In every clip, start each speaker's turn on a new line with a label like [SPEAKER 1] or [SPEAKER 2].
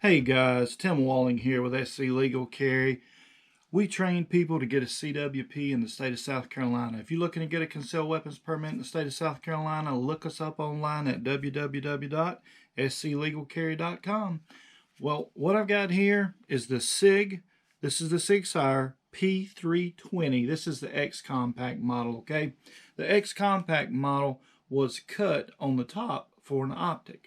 [SPEAKER 1] Hey guys, Tim Walling here with SC Legal Carry. We train people to get a CWP in the state of South Carolina. If you're looking to get a concealed weapons permit in the state of South Carolina, look us up online at www.sclegalcarry.com. Well, what I've got here is the Sig. This is the Sig Sauer P320. This is the X Compact model, okay? The X Compact model was cut on the top for an optic.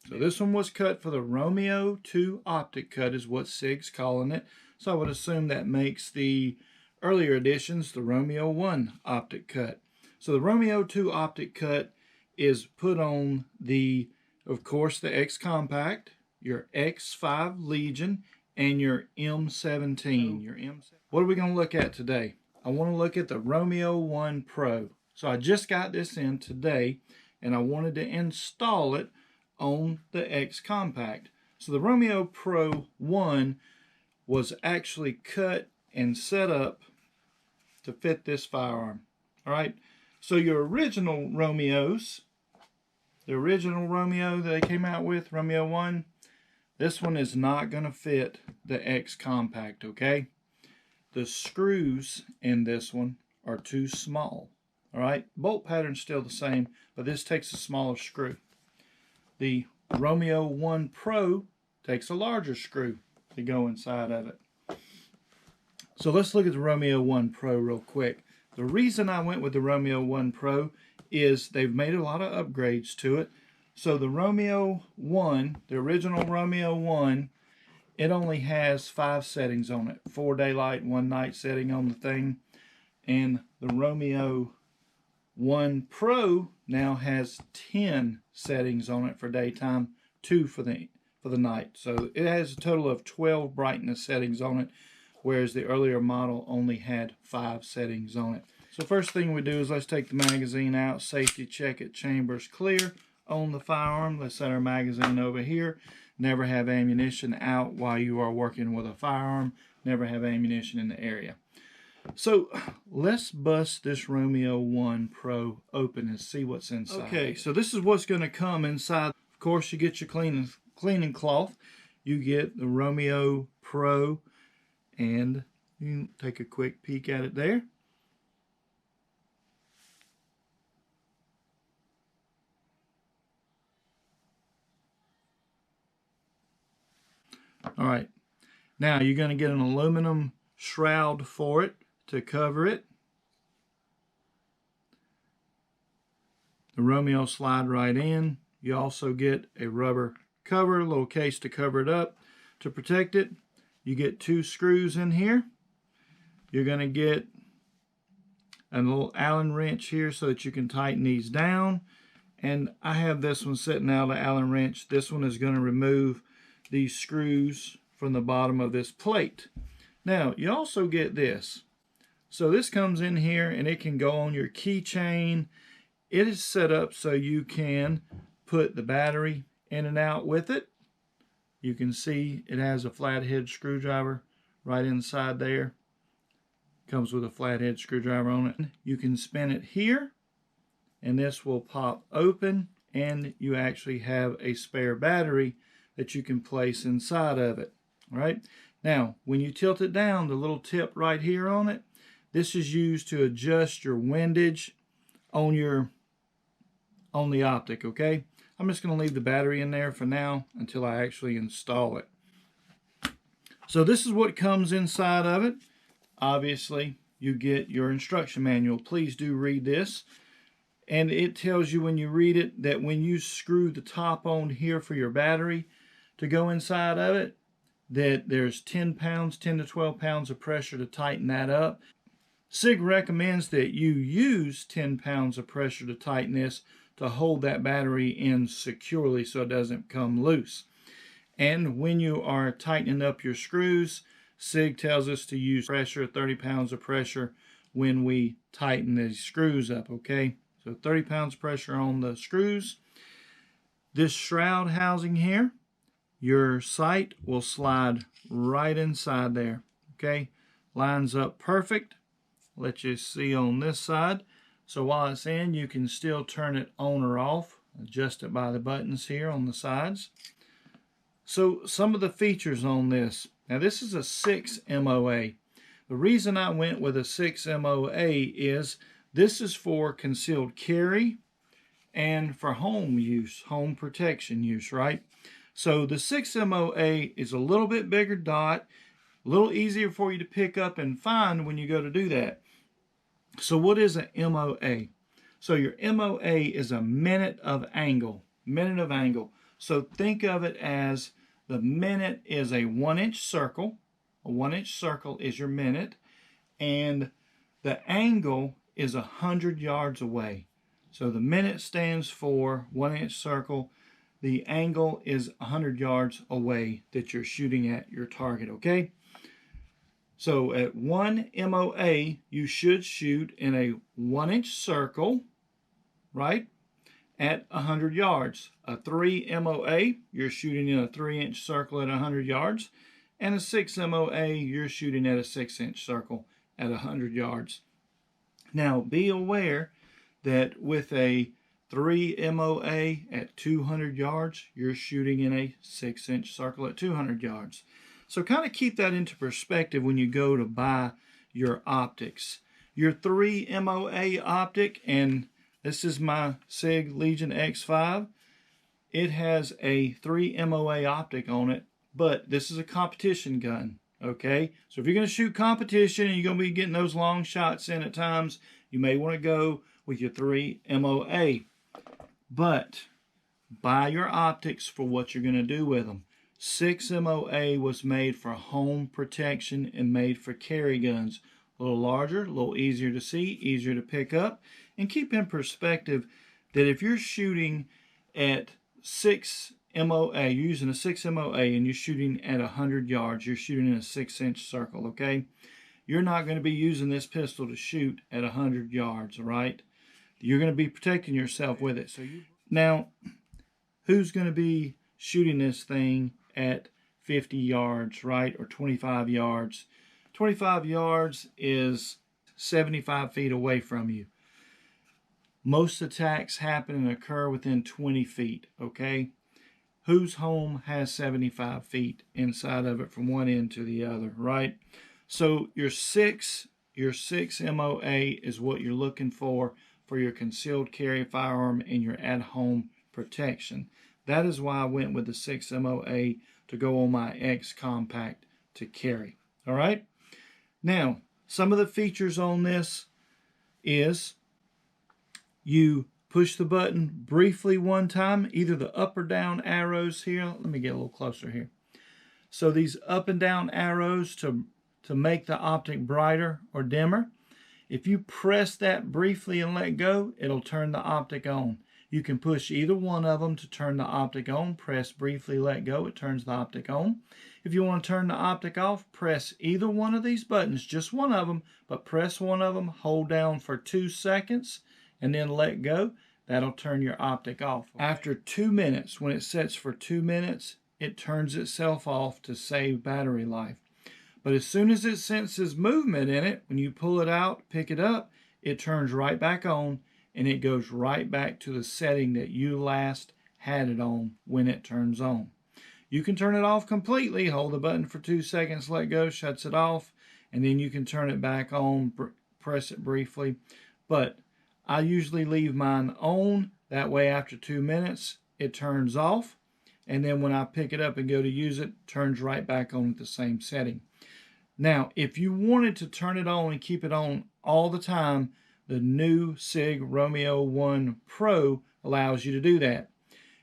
[SPEAKER 1] So this one was cut for the Romeo 2 optic cut is what Sig's calling it. So I would assume that makes the earlier editions the Romeo 1 optic cut. So the Romeo 2 optic cut is put on the, of course, the X Compact, your X5 Legion, and your M17. What are we going to look at today? I want to look at the Romeo 1 Pro. So I just got this in today, and I wanted to install it on the X Compact. So the Romeo Pro 1 was actually cut and set up to fit this firearm. All right, so your original Romeos, the original Romeo that they came out with, Romeo 1, this one is not going to fit the X Compact, okay? The screws in this one are too small. All right, bolt pattern's still the same, but this takes a smaller screw. The Romeo 1 Pro takes a larger screw to go inside of it. So let's look at the Romeo 1 Pro real quick. The reason I went with the Romeo 1 Pro is they've made a lot of upgrades to it. So the Romeo 1, the original Romeo 1, it only has 5 settings on it. 4 daylight, 1 night setting on the thing. And the Romeo 1 Pro now has 10 settings on it for daytime, 2 for the night. So it has a total of 12 brightness settings on it, whereas the earlier model only had 5 settings on it. So first thing we do is let's take the magazine out, safety check it, chambers clear on the firearm. Let's set our magazine over here. Never have ammunition out while you are working with a firearm. Never have ammunition in the area. So let's bust this Romeo 1 Pro open and see what's inside. Okay, so this is what's going to come inside. Of course, you get your cleaning cloth. You get the Romeo Pro, and you can take a quick peek at it there. All right, now you're going to get an aluminum shroud for it to cover it. The Romeo slide right in. You also get a rubber cover, a little case to cover it up to protect it. You get 2 screws in here. You're going to get a little Allen wrench here so that you can tighten these down. And I have this one sitting out, the Allen wrench. This one is going to remove these screws from the bottom of this plate. Now, you also get this. So this comes in here and it can go on your keychain. It is set up so you can put the battery in and out with it. You can see it has a flathead screwdriver right inside there. Comes with a flathead screwdriver on it. You can spin it here and this will pop open, and you actually have a spare battery that you can place inside of it. All right. Now, when you tilt it down, the little tip right here on it, this is used to adjust your windage on the optic, okay? I'm just going to leave the battery in there for now until I actually install it. So this is what comes inside of it. Obviously, you get your instruction manual. Please do read this. And it tells you when you read it that when you screw the top on here for your battery to go inside of it, that there's 10 to 12 pounds of pressure to tighten that up. Sig recommends that you use 10 pounds of pressure to tighten this to hold that battery in securely so it doesn't come loose. And when you are tightening up your screws, Sig tells us to use pressure, 30 pounds of pressure when we tighten these screws up, okay? So 30 pounds of pressure on the screws. This shroud housing here, your sight will slide right inside there, okay? Lines up perfect. Let you see on this side. So while it's in, you can still turn it on or off. Adjust it by the buttons here on the sides. So some of the features on this. Now this is a 6 MOA. The reason I went with a 6 MOA is this is for concealed carry and for home use, home protection use, right? So the 6 MOA is a little bit bigger dot, a little easier for you to pick up and find when you go to do that. So what is an MOA? So your MOA is a minute of angle, minute of angle. So think of it as the minute is a 1-inch circle. A 1-inch circle is your minute, and the angle is 100 yards away. So the minute stands for 1-inch circle. The angle is 100 yards away that you're shooting at your target, okay? So at 1 MOA, you should shoot in a 1-inch circle, right, at 100 yards. A 3 MOA, you're shooting in a 3-inch circle at 100 yards. And a 6 MOA, you're shooting at a 6-inch circle at 100 yards. Now, be aware that with a 3 MOA at 200 yards, you're shooting in a 6-inch circle at 200 yards. So kind of keep that into perspective when you go to buy your optics. Your 3 MOA optic, and this is my Sig Legion X5, it has a 3 MOA optic on it, but this is a competition gun, okay? So if you're going to shoot competition and you're going to be getting those long shots in at times, you may want to go with your 3 MOA. But buy your optics for what you're going to do with them. 6 MOA was made for home protection and made for carry guns. A little larger, a little easier to see, easier to pick up. And keep in perspective that if you're shooting at 6 MOA, you're using a 6 MOA and you're shooting at 100 yards, you're shooting in a 6-inch circle, okay? You're not going to be using this pistol to shoot at 100 yards, all right? You're going to be protecting yourself with it. Now, who's going to be shooting this thing at 50 yards, right, or 25 yards? 25 yards is 75 feet away from you. Most attacks happen and occur within 20 feet, okay? Whose home has 75 feet inside of it from one end to the other, right? So your 6 MOA is what you're looking for your concealed carry firearm and your at-home protection. That is why I went with the 6 MOA to go on my X Compact to carry, all right? Now, some of the features on this is you push the button briefly one time, either the up or down arrows here. Let me get a little closer here. So these up and down arrows to make the optic brighter or dimmer. If you press that briefly and let go, it'll turn the optic on. You can push either one of them to turn the optic on. Press briefly, let go, it turns the optic on. If you want to turn the optic off, press either one of these buttons, just one of them, but press one of them, hold down for 2 seconds, and then let go. That'll turn your optic off. After 2 minutes, when it sets for 2 minutes, it turns itself off to save battery life. But as soon as it senses movement in it, when you pull it out, pick it up, it turns right back on, and it goes right back to the setting that you last had it on when it turns on. You can turn it off completely, hold the button for 2 seconds, let go, shuts it off, and then you can turn it back on, press it briefly. But I usually leave mine on, that way after 2 minutes it turns off, and then when I pick it up and go to use it, it turns right back on at the same setting. Now, if you wanted to turn it on and keep it on all the time, the new Sig Romeo 1 Pro allows you to do that.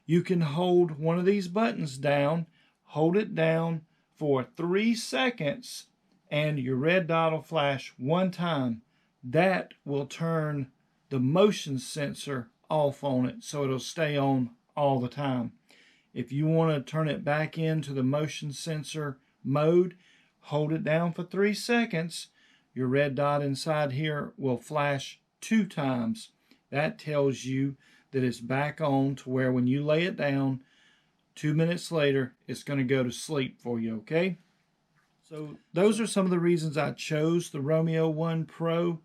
[SPEAKER 1] You can hold one of these buttons down, hold it down for 3 seconds, and your red dot will flash one time. That will turn the motion sensor off on it, so it'll stay on all the time. If you want to turn it back into the motion sensor mode, hold it down for 3 seconds. Your red dot inside here will flash 2 times. That tells you that it's back on to where when you lay it down, 2 minutes later, it's going to go to sleep for you, okay? So those are some of the reasons I chose the Romeo 1 Pro.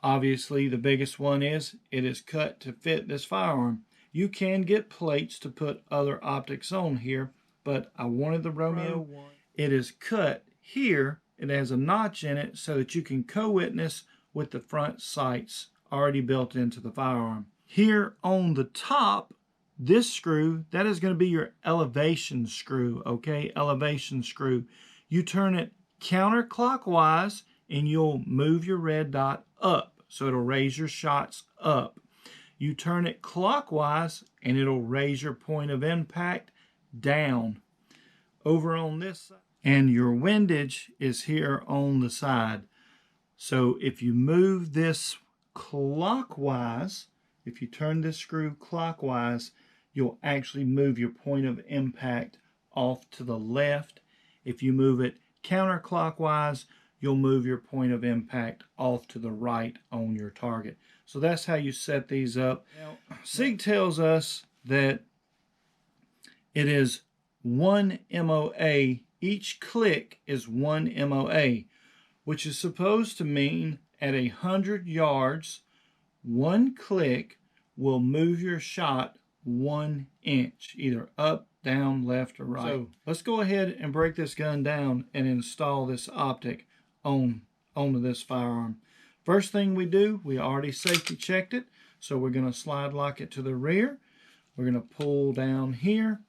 [SPEAKER 1] Obviously, the biggest one is it is cut to fit this firearm. You can get plates to put other optics on here, but I wanted the Romeo one. It is cut here. It has a notch in it so that you can co-witness with the front sights already built into the firearm. Here on the top, this screw, that is going to be your elevation screw, okay? Elevation screw. You turn it counterclockwise and you'll move your red dot up, so it'll raise your shots up. You turn it clockwise and it'll raise your point of impact down. Over on this side, and your windage is here on the side. So if you move this clockwise, if you turn this screw clockwise, you'll actually move your point of impact off to the left. If you move it counterclockwise, you'll move your point of impact off to the right on your target. So that's how you set these up. Now, Sig tells us that it is 1 MOA. Each click is 1 MOA, which is supposed to mean at 100 yards, one click will move your shot 1 inch, either up, down, left, or right. So let's go ahead and break this gun down and install this optic onto this firearm. First thing we do, we already safety checked it, so we're going to slide lock it to the rear. We're going to pull down here,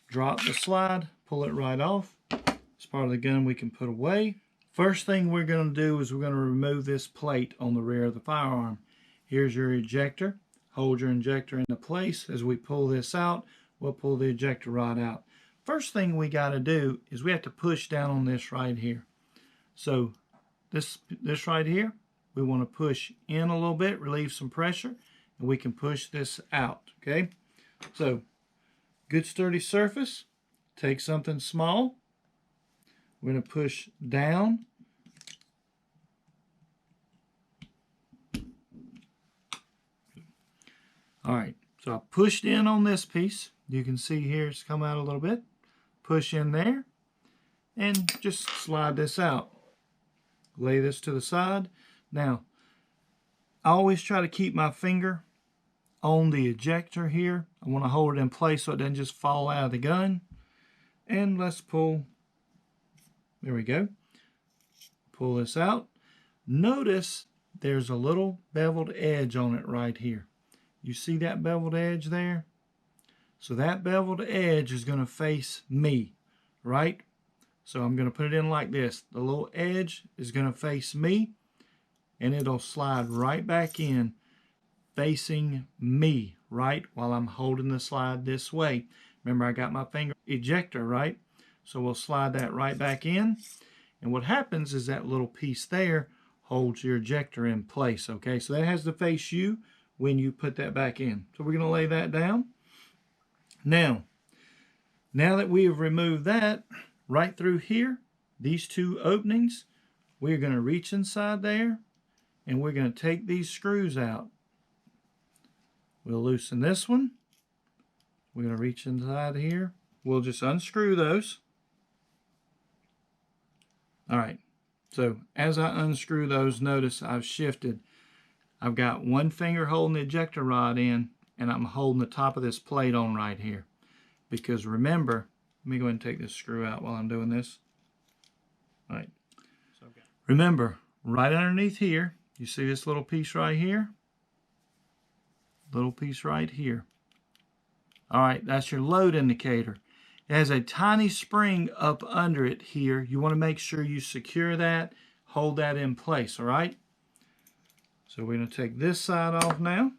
[SPEAKER 1] drop the slide, pull it right off. It's part of the gun we can put away. First thing we're going to do is we're going to remove this plate on the rear of the firearm. Here's your ejector. Hold your injector into place. As we pull this out, we'll pull the ejector rod out. First thing we got to do is we have to push down on this right here. So this right here, we want to push in a little bit, relieve some pressure, and we can push this out, okay? So good sturdy surface. Take something small. We're going to push down. All right, so I pushed in on this piece. You can see here it's come out a little bit. Push in there and just slide this out. Lay this to the side. Now, I always try to keep my finger on the ejector here. I want to hold it in place so it doesn't just fall out of the gun. And let's pull. There we go. Pull this out. Notice there's a little beveled edge on it right here. You see that beveled edge there? So that beveled edge is going to face me, right? So I'm going to put it in like this. The little edge is going to face me, and it'll slide right back in facing me, right, while I'm holding the slide this way. Remember, I got my finger ejector, right? So we'll slide that right back in. And what happens is that little piece there holds your ejector in place, okay? So that has to face you when you put that back in. So we're going to lay that down. Now that we have removed that, right through here, these two openings, we're going to reach inside there, and we're going to take these screws out. We'll loosen this one. We're going to reach inside here. We'll just unscrew those. All right, so as I unscrew those, notice I've shifted. I've got one finger holding the ejector rod in, and I'm holding the top of this plate on right here. Because remember, let me go ahead and take this screw out while I'm doing this. All right. Remember, right underneath here, you see this little piece right here? Little piece right here. All right, that's your load indicator. It has a tiny spring up under it here. You want to make sure you secure that, hold that in place, all right? So we're going to take this side off now.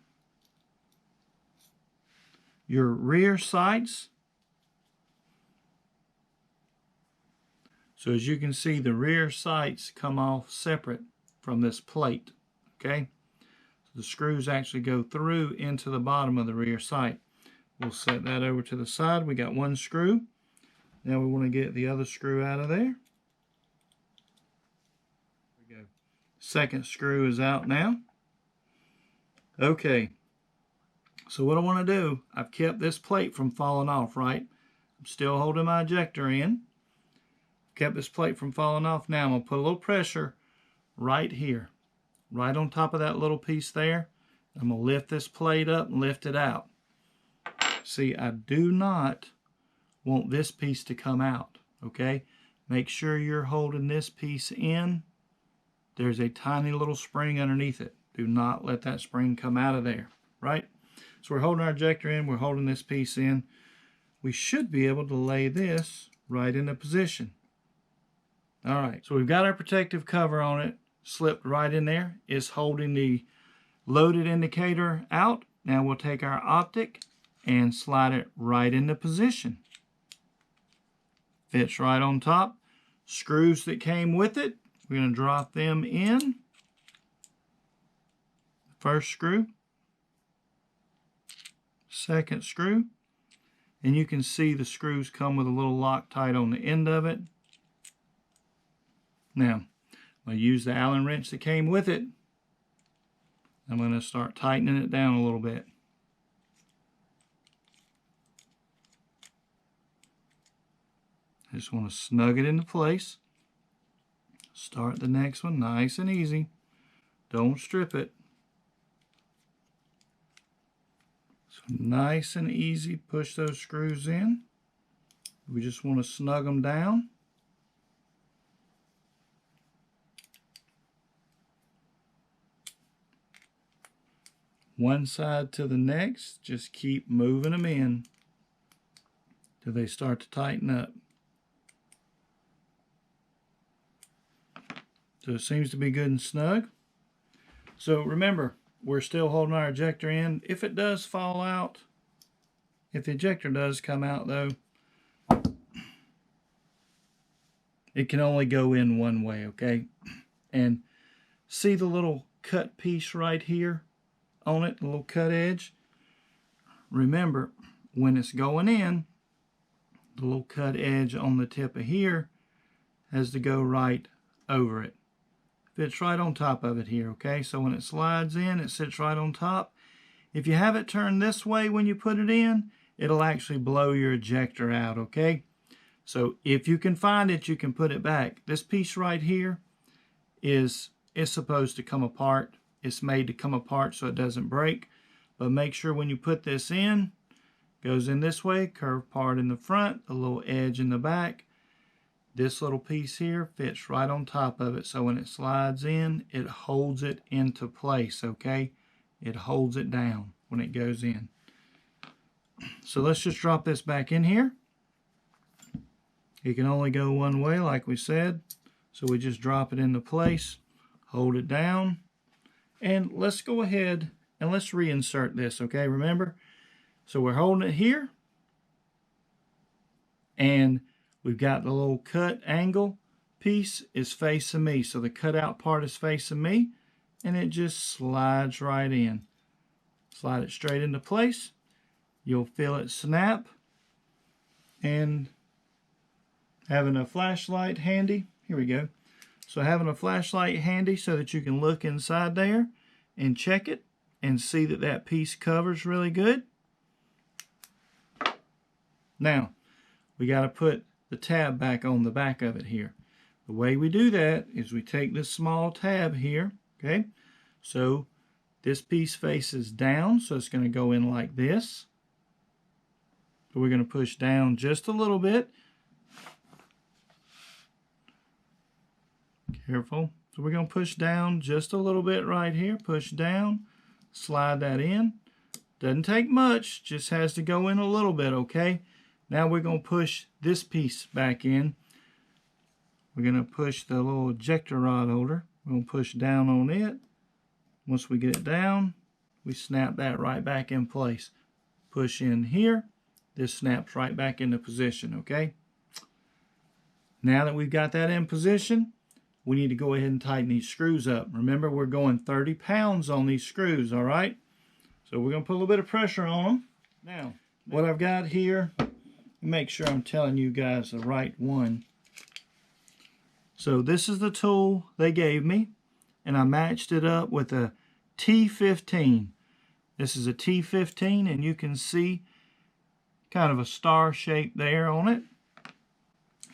[SPEAKER 1] Your rear sights. So as you can see, the rear sights come off separate from this plate, okay? So the screws actually go through into the bottom of the rear sight. We'll set that over to the side. We got one screw. Now we want to get the other screw out of there. There we go. Second screw is out now. Okay. So what I want to do, I've kept this plate from falling off, right? I'm still holding my ejector in. Kept this plate from falling off. Now I'm going to put a little pressure right here, right on top of that little piece there. I'm going to lift this plate up and lift it out. See, I do not want this piece to come out, okay? Make sure you're holding this piece in. There's a tiny little spring underneath it. Do not let that spring come out of there, right? So we're holding our ejector in, we're holding this piece in. We should be able to lay this right into position. All right, so we've got our protective cover on it, slipped right in there. It's holding the loaded indicator out. Now we'll take our optic and slide it right into position. Fits right on top. Screws that came with it, we're going to drop them in. First screw, second screw, and you can see the screws come with a little Loctite on the end of it. Now, I'm going to use the Allen wrench that came with it. I'm going to start tightening it down a little bit. I just want to snug it into place. Start the next one nice and easy. Don't strip it. So nice and easy, push those screws in. We just want to snug them down. One side to the next, just keep moving them in till they start to tighten up. So it seems to be good and snug. So remember, we're still holding our ejector in. If it does fall out, if the ejector does come out though, it can only go in one way, okay? And see the little cut piece right here on it, the little cut edge? Remember, when it's going in, the little cut edge on the tip of here has to go right over it. Fits right on top of it here, okay? So when it slides in, it sits right on top. If you have it turned this way when you put it in, it'll actually blow your ejector out, okay? So if you can find it, you can put it back. This piece right here is supposed to come apart. It's made to come apart so it doesn't break. But make sure when you put this in, goes in this way, curved part in the front, a little edge in the back. This little piece here fits right on top of it, so when it slides in, it holds it into place, okay? It holds it down when it goes in. So let's just drop this back in here. It can only go one way, like we said, so we just drop it into place, hold it down, and let's go ahead and let's reinsert this, okay? Remember, so we're holding it here, and we've got the little cut angle piece is facing me. So the cutout part is facing me, and it just slides right in. Slide it straight into place. You'll feel it snap. And having a flashlight handy, here we go. So having a flashlight handy so that you can look inside there and check it and see that that piece covers really good. Now, we got to put the tab back on the back of it here. The way we do that is we take this small tab here, okay? So this piece faces down, so it's going to go in like this. So we're going to push down just a little bit. Careful. So we're going to push down just a little bit right here. Push down, slide that in. Doesn't take much, just has to go in a little bit, okay? Now we're going to push this piece back in. We're going to push the little ejector rod holder. We're going to push down on it. Once we get it down, we snap that right back in place. Push in here. This snaps right back into position, okay? Now that we've got that in position, we need to go ahead and tighten these screws up. Remember, we're going 30 pounds on these screws, all right? So we're going to put a little bit of pressure on them. Now, what I've got here, make sure I'm telling you guys the right one. So this is the tool they gave me, and I matched it up with a T15. This is a T15, and you can see kind of a star shape there on it.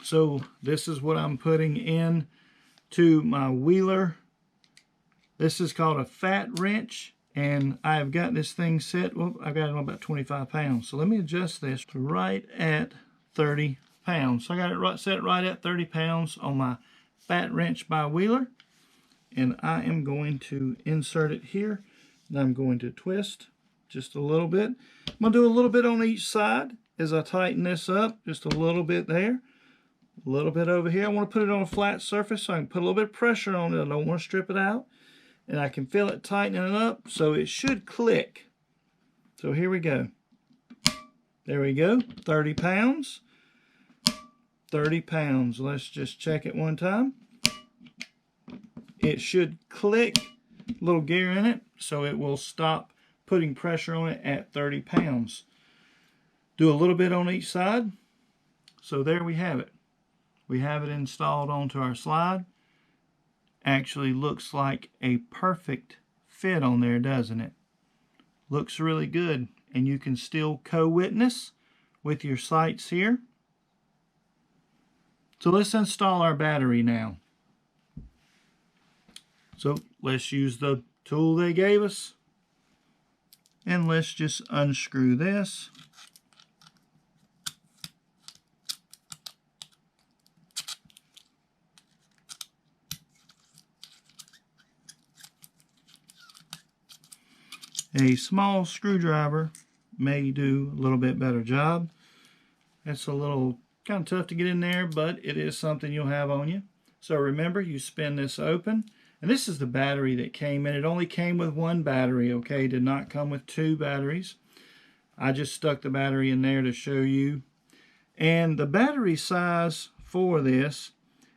[SPEAKER 1] So this is what I'm putting in to my wheeler. This is called a fat wrench, and I've got this thing set, well, I've got it on about 25 pounds. So let me adjust this to right at 30 pounds. So I got it set right at 30 pounds on my fat wrench by Wheeler. And I am going to insert it here. And I'm going to twist just a little bit. I'm going to do a little bit on each side as I tighten this up. Just a little bit there. A little bit over here. I want to put it on a flat surface so I can put a little bit of pressure on it. I don't want to strip it out. And I can feel it tightening up, so it should click. So here we go. There we go. 30 pounds. 30 pounds. Let's just check it one time. It should click. A little gear in it, so it will stop putting pressure on it at 30 pounds. Do a little bit on each side. So there we have it. We have it installed onto our slide. Actually looks like a perfect fit on there, doesn't it? Looks really good. And you can still co-witness with your sights here. So let's install our battery now. So let's use the tool they gave us. And let's just unscrew this. A small screwdriver may do a little bit better job. It's a little kind of tough to get in there, but it is something you'll have on you. So remember, you spin this open. And this is the battery that came in. It only came with one battery, okay? It did not come with two batteries. I just stuck the battery in there to show you. And the battery size for this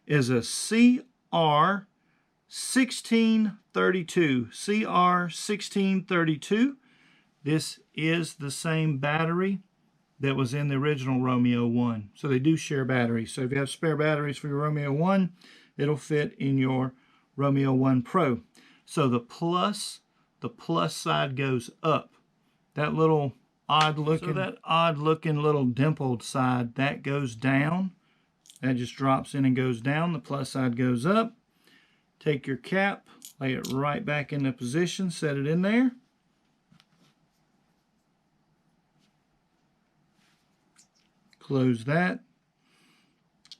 [SPEAKER 1] is a CR 1632. CR 1632. This is the same battery that was in the original Romeo 1. So they do share batteries. So if you have spare batteries for your Romeo 1, it'll fit in your Romeo 1 Pro. So the plus side goes up. That little odd looking, little dimpled side, that goes down. That just drops in and goes down. The plus side goes up. Take your cap, lay it right back into position, set it in there. Close that.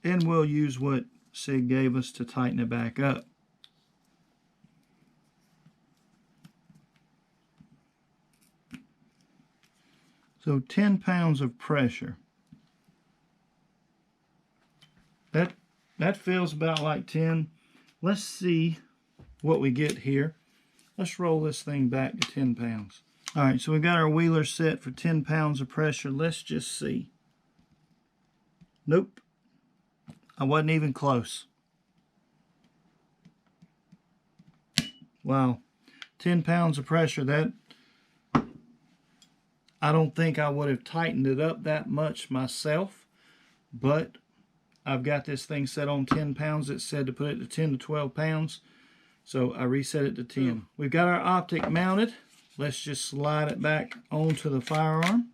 [SPEAKER 1] And we'll use what Sig gave us to tighten it back up. So 10 pounds of pressure. That feels about like 10. Let's see what we get here. Let's roll this thing back to 10 pounds. All right, so we've got our wheeler set for 10 pounds of pressure. Let's just see. Nope. I wasn't even close. Wow. 10 pounds of pressure. That, I don't think I would have tightened it up that much myself, but I've got this thing set on 10 pounds. It said to put it to 10 to 12 pounds. So I reset it to 10. We've got our optic mounted. Let's just slide it back onto the firearm.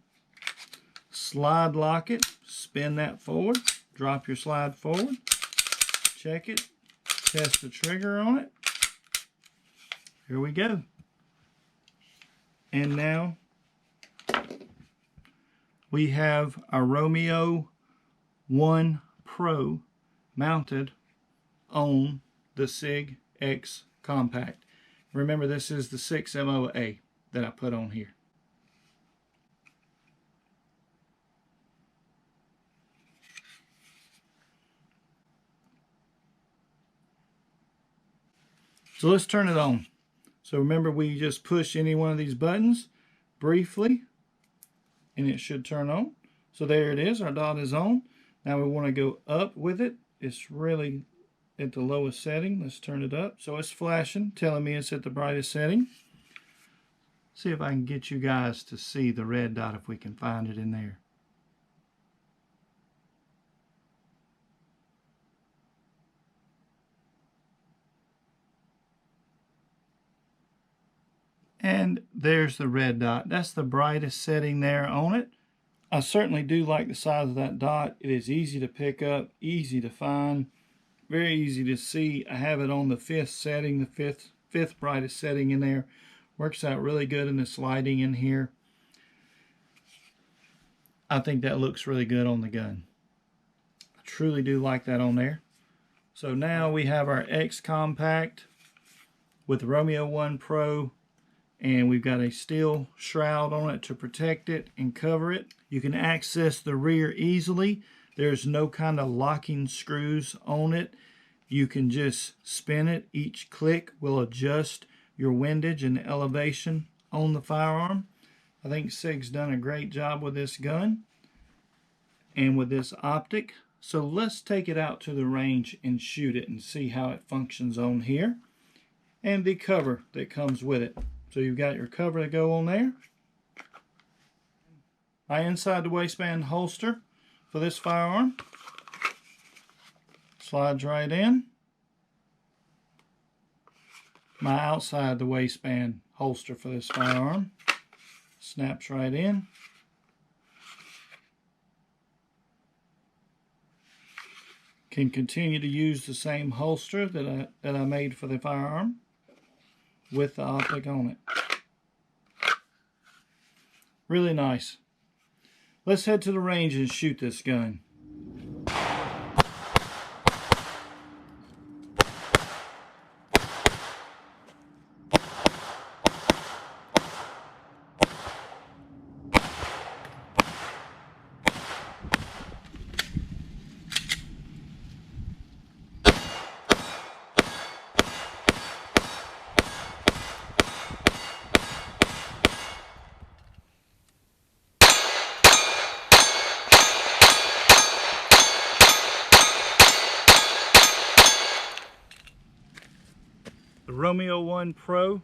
[SPEAKER 1] Slide lock it. Spin that forward. Drop your slide forward. Check it. Test the trigger on it. Here we go. And now we have our Romeo 1 Pro mounted on the Sig X Compact. Remember, this is the 6 MOA that I put on here. So let's turn it on. So remember, we just push any one of these buttons briefly and it should turn on. So there it is, our dot is on. Now we want to go up with it. It's really at the lowest setting. Let's turn it up. So it's flashing, telling me it's at the brightest setting. See if I can get you guys to see the red dot, if we can find it in there. And there's the red dot. That's the brightest setting there on it. I certainly do like the size of that dot. It is easy to pick up, easy to find, very easy to see. I have it on the 5th setting, the fifth brightest setting in there. Works out really good in this lighting in here. I think that looks really good on the gun. truly do like that on there. So now we have our X Compact with Romeo 1 Pro, and we've got a steel shroud on it to protect it and cover it. You can access the rear easily. There's no kind of locking screws on it. You can just spin it. Each click will adjust your windage and elevation on the firearm. I think Sig's done a great job with this gun and with this optic. So let's take it out to the range and shoot it and see how it functions on here, and the cover that comes with it. So you've got your cover to go on there. My inside the waistband holster for this firearm slides right in. My outside the waistband holster for this firearm snaps right in. Can continue to use the same holster that I made for the firearm with the optic on it. Really nice. Let's head to the range and shoot this gun. The Romeo 1 Pro,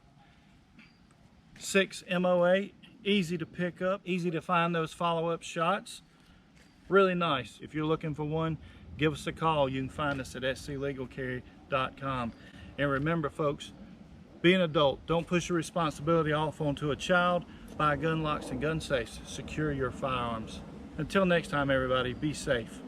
[SPEAKER 1] 6 MOA, easy to pick up, easy to find those follow-up shots. Really nice. If you're looking for one, give us a call. You can find us at sclegalcarry.com. And remember, folks, be an adult. Don't push your responsibility off onto a child. Buy gun locks and gun safes. Secure your firearms. Until next time, everybody, be safe.